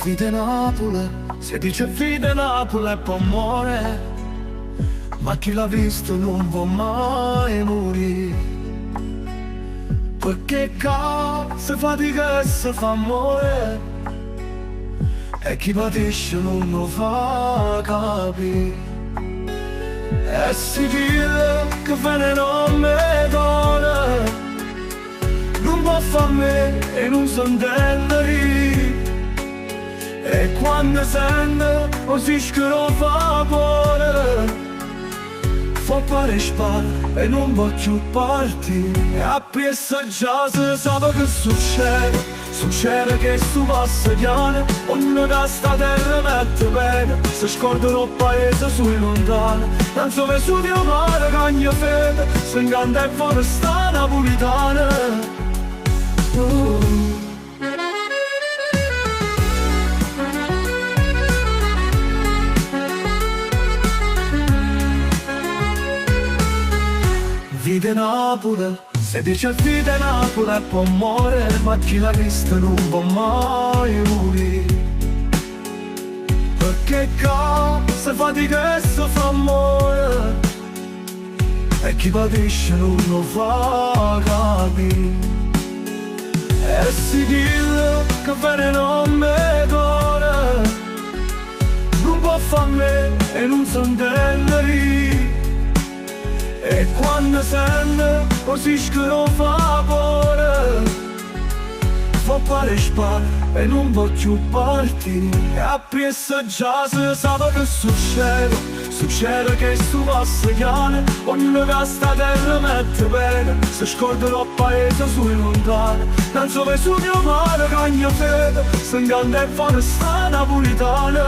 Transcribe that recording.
Vide Napoli, si dice vide Napoli e poi muore, ma chi l'ha visto non può mai morire. Perché se fatica e si fa amore, e chi patisce non lo fa capire. E si dice che veleno me dona, non può far me e non si intende. E quando sente così scrivo vapore, fa pare spara e non può più partire. E a piessa già si sa che succede, succede che su passa piano, ognuno da sta terra mette bene, si scordano il paese sui lontani, non so che su Dio mare cagna fede, si incanta e foresta napolitana. Vide Napoli, si dice vide Napoli e poi muore, ma chi l'ha vista non può mai morire. Perché se fatica e si fa amore, e chi patisce non lo fa capire. E si dice che veleno me dona, non può far me e non si intende. E quando sente così scrivo vapore, fa pare spara e non può più partire. E a piessa già si sa che succede, succede che su passa piano, ognuno che sta terra mette bene, si scordano il paese sui lontani, non so che su mio mare cagna fede, si incanta e foresta napolitana.